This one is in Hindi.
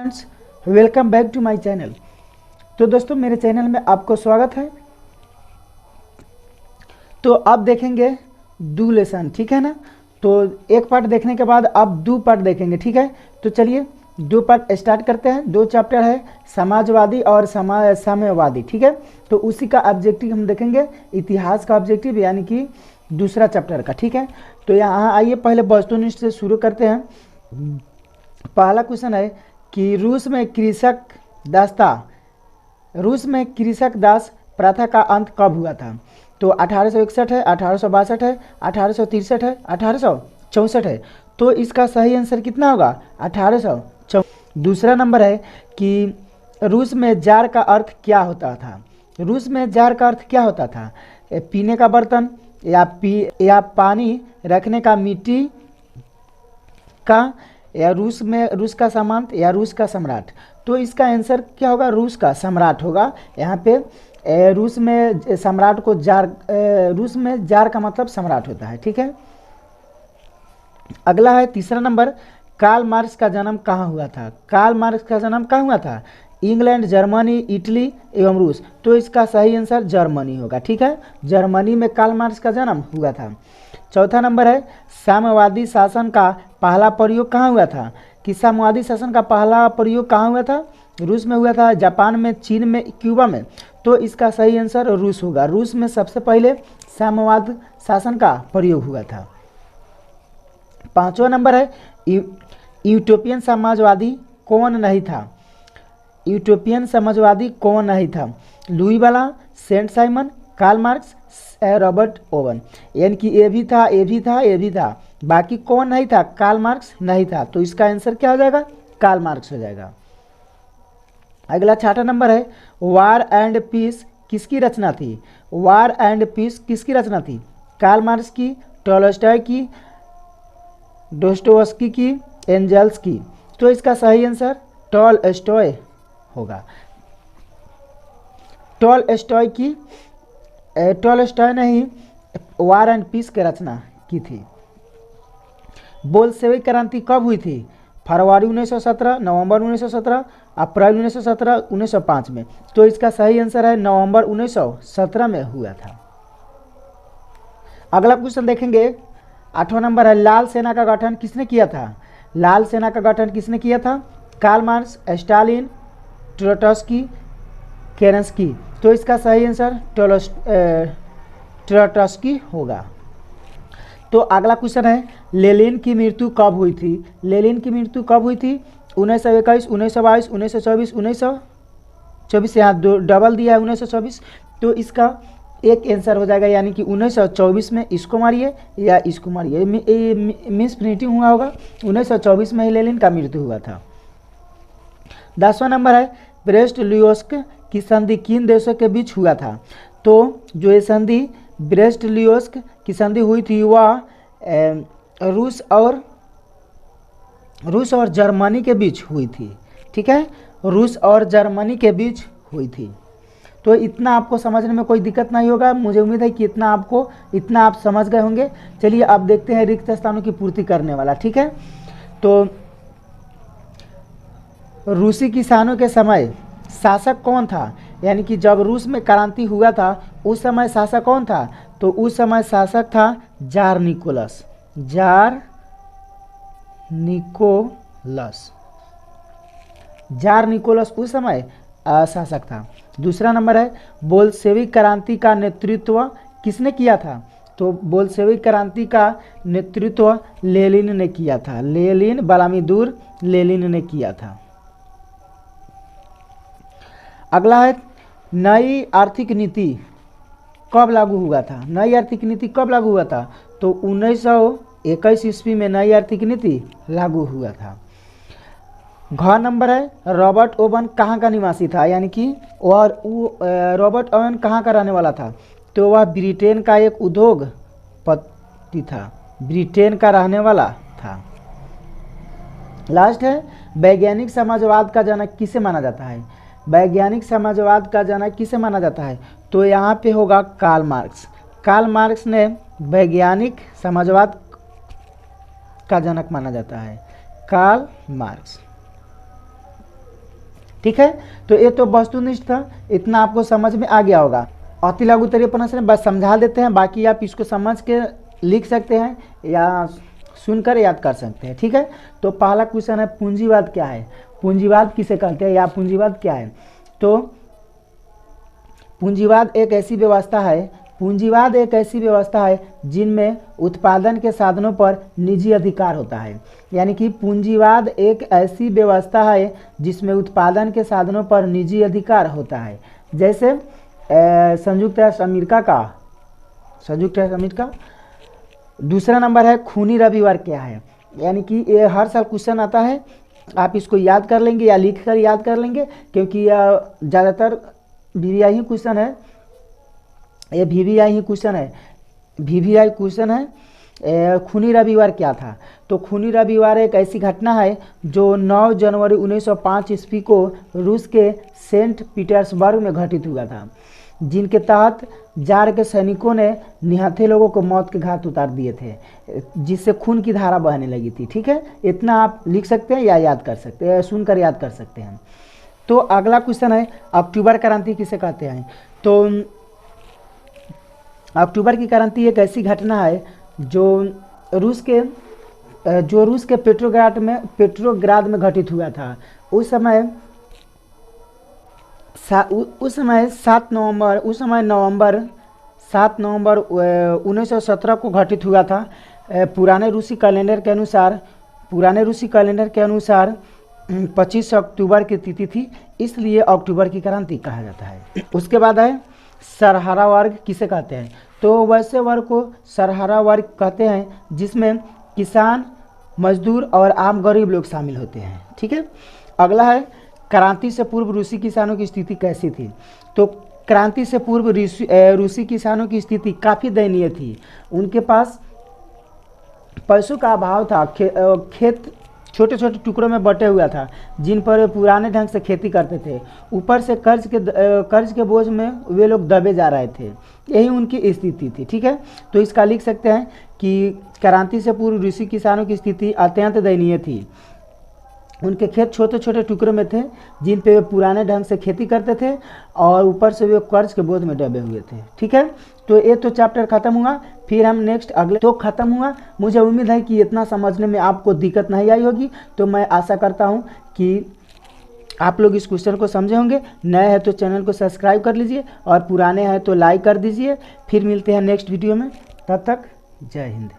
Friends, welcome back to my channel. तो दोस्तों, मेरे चैनल में आपको स्वागत है। तो अब देखेंगे दो लेसन, ठीक है ना। तो एक पार्ट देखने के बाद अब दो पार्ट देखेंगे, ठीक है। तो चलिए दो पार्ट स्टार्ट करते हैं। दो चैप्टर है, समाजवादी और साम्यवादी, ठीक है। तो उसी का ऑब्जेक्टिव हम देखेंगे, इतिहास का ऑब्जेक्टिव, यानी कि दूसरा चैप्टर का, ठीक है। तो यहाँ आइए पहले वस्तुनिष्ठ से शुरू करते हैं। पहला क्वेश्चन है कि रूस में कृषक दास प्रथा का अंत कब हुआ था। तो 1861 है, 1862 है, 1863 है, 1864 है। तो इसका सही आंसर कितना होगा? 1864। दूसरा नंबर है कि रूस में जार का अर्थ क्या होता था। रूस में जार का अर्थ क्या होता था? पीने का बर्तन या पानी रखने का मिट्टी का, या रूस का सामंत, या रूस का सम्राट। तो इसका आंसर क्या होगा? रूस का सम्राट होगा। यहाँ पे रूस में सम्राट को रूस में जार का मतलब सम्राट होता है, ठीक है। अगला है तीसरा नंबर, कार्ल मार्क्स का जन्म कहाँ हुआ था। कार्ल मार्क्स का जन्म कहाँ हुआ था? इंग्लैंड, जर्मनी, इटली एवं रूस। तो इसका सही आंसर जर्मनी होगा, ठीक है। जर्मनी में कार्ल मार्क्स का जन्म हुआ था। चौथा नंबर है, साम्यवादी शासन का पहला प्रयोग कहाँ हुआ था। कि साम्यवादी शासन का पहला प्रयोग कहाँ हुआ था? रूस में हुआ था, जापान में, चीन में, क्यूबा में। तो इसका सही आंसर रूस होगा। रूस में सबसे पहले साम्यवाद शासन का प्रयोग हुआ था। पांचवा नंबर है, यूटोपियन समाजवादी कौन नहीं था। यूटोपियन समाजवादी कौन नहीं था? लुई वाला, Saint Simon, Karl Marx, Robert Owen. यानी कि ये भी था, ये भी था, ये भी था, बाकी कौन नहीं था? कार्ल मार्क्स नहीं था। तो इसका आंसर क्या हो जाएगा? कार्ल मार्क्स हो जाएगा। अगला छठा नंबर है, वार एंड पीस किसकी रचना थी। वार एंड पीस किसकी रचना थी? कार्ल मार्क्स की, टॉलस्टॉय की, दोस्टोवस्की की, एंजल्स की। तो इसका सही आंसर टॉलस्टॉय होगा। टॉलस्टॉय ने ही वार एंड पीस की रचना की थी। बोल्शेविक क्रांति कब हुई थी? फरवरी 1917, नवंबर 1917, अप्रैल 1917, 1905 में। तो इसका सही आंसर है नवंबर 1917 में हुआ था। अगला क्वेश्चन देखेंगे, आठवां नंबर है, लाल सेना का गठन किसने किया था। लाल सेना का गठन किसने किया था? Karl Marx, Stalin, Trotsky, Kerensky. तो इसका सही आंसर ट्रोट्स्की होगा। तो अगला क्वेश्चन है, लेनिन की मृत्यु कब हुई थी। लेनिन की मृत्यु कब हुई थी? 1921, 1922, 1924, 1924। यहाँ डबल दिया है 1924। तो इसका एक आंसर हो जाएगा, यानी कि 1924 में इसको मारिए या इसको मारिए, मिस प्रिंटिंग हुआ होगा। 1924 में ही लेनिन का मृत्यु हुआ था। 10वां नंबर है, ब्रेस्ट लियोस्क की संधि किन देशों के बीच हुआ था। तो जो ये संधि ब्रेस्ट लियोस्क की संधि हुई थी वह रूस और जर्मनी के बीच हुई थी, ठीक है। रूस और जर्मनी के बीच हुई थी। तो इतना आपको समझने में कोई दिक्कत नहीं होगा। मुझे उम्मीद है कि इतना आप समझ गए होंगे। चलिए अब देखते हैं रिक्त स्थानों की पूर्ति करने वाला, ठीक है। तो रूसी किसानों के समय शासक कौन था। यानी कि जब रूस में क्रांति हुआ था उस समय शासक कौन था? तो उस समय शासक था जार निकोलस। जार निकोलस उस समय शासक था। दूसरा नंबर है, बोल्शेविक क्रांति का नेतृत्व किसने किया था। तो बोल्शेविक क्रांति का नेतृत्व लेनिन ने किया था। व्लादिमीर लेनिन ने किया था। अगला है, नई आर्थिक नीति कब लागू हुआ था। नई आर्थिक नीति कब लागू हुआ था? तो 1921 ईस्वी में नई आर्थिक नीति लागू हुआ था। घ नंबर है, रॉबर्ट ओवन कहाँ का निवासी था। यानी कि रॉबर्ट ओवन कहाँ का रहने वाला था? तो वह ब्रिटेन का एक उद्योगपति था, ब्रिटेन का रहने वाला था। लास्ट है, वैज्ञानिक समाजवाद का जनक किसे माना जाता है। वैज्ञानिक समाजवाद का जनक किसे माना जाता है? तो यहाँ पे होगा कार्ल मार्क्स। कार्ल मार्क्स ने वैज्ञानिक समाजवाद का जनक माना जाता है, कार्ल मार्क्स। ठीक है, तो ये तो वस्तुनिष्ठ था, इतना आपको समझ में आ गया होगा। अति लघु उत्तरीय प्रश्न बस समझा देते हैं, बाकी आप इसको समझ के लिख सकते हैं या सुनकर याद कर सकते हैं। ठीक है, तो पहला क्वेश्चन है पूंजीवाद क्या है, पूंजीवाद किसे कहते हैं या पूंजीवाद क्या है। तो पूंजीवाद एक ऐसी व्यवस्था है, पूंजीवाद एक ऐसी व्यवस्था है जिनमें उत्पादन के साधनों पर निजी अधिकार होता है। यानी कि पूंजीवाद एक ऐसी व्यवस्था है जिसमें उत्पादन के साधनों पर निजी अधिकार होता है। जैसे संयुक्त राष्ट्र अमेरिका। दूसरा नंबर है खूनी रविवार क्या है, यानी कि ये हर साल क्वेश्चन आता है, आप इसको याद कर लेंगे या लिख कर याद कर लेंगे, क्योंकि यह ज़्यादातर वीवीआई ही क्वेश्चन है, ये वीवीआई क्वेश्चन है। खूनी रविवार क्या था, तो खूनी रविवार एक ऐसी घटना है जो 9 जनवरी 1905 ईस्वी को रूस के सेंट पीटर्सबर्ग में घटित हुआ था, जिनके तहत जार के सैनिकों ने निहत्थे लोगों को मौत के घाट उतार दिए थे, जिससे खून की धारा बहने लगी थी। ठीक है, इतना आप लिख सकते हैं या याद कर सकते हैं, सुनकर याद कर सकते हैं। तो अगला क्वेश्चन है अक्टूबर क्रांति किसे कहते हैं। तो अक्टूबर की क्रांति एक ऐसी घटना है जो रूस के पेट्रोग्राद में घटित हुआ था। उस समय 7 नवंबर 1917 को घटित हुआ था। पुराने रूसी कैलेंडर के अनुसार 25 अक्टूबर की तिथि थी, इसलिए अक्टूबर की क्रांति कहा जाता है। उसके बाद है सरहरा वर्ग किसे कहते हैं। तो वैसे वर्ग को सरहरा वर्ग कहते हैं जिसमें किसान, मजदूर और आम गरीब लोग शामिल होते हैं। ठीक है, अगला है क्रांति से पूर्व रूसी किसानों की स्थिति कैसी थी। तो क्रांति से पूर्व रूसी किसानों की स्थिति काफ़ी दयनीय थी। उनके पास पैसों का अभाव था, खेत छोटे छोटे टुकड़ों में बटे हुआ था जिन पर पुराने ढंग से खेती करते थे। ऊपर से कर्ज के बोझ में वे लोग दबे जा रहे थे, यही उनकी स्थिति थी। ठीक है, तो इसका लिख सकते हैं कि क्रांति से पूर्व रूसी किसानों की स्थिति अत्यंत दयनीय थी। उनके खेत छोटे छोटे टुकड़ों में थे जिन पे वे पुराने ढंग से खेती करते थे और ऊपर से वे कर्ज के बोझ में दबे हुए थे। ठीक है, तो ये तो चैप्टर खत्म हुआ, फिर हम नेक्स्ट अगले तो खत्म हुआ। मुझे उम्मीद है कि इतना समझने में आपको दिक्कत नहीं आई होगी, तो मैं आशा करता हूँ कि आप लोग इस क्वेश्चन को समझे होंगे। नए हैं तो चैनल को सब्सक्राइब कर लीजिए और पुराने हैं तो लाइक कर दीजिए। फिर मिलते हैं नेक्स्ट वीडियो में, तब तक जय हिंद।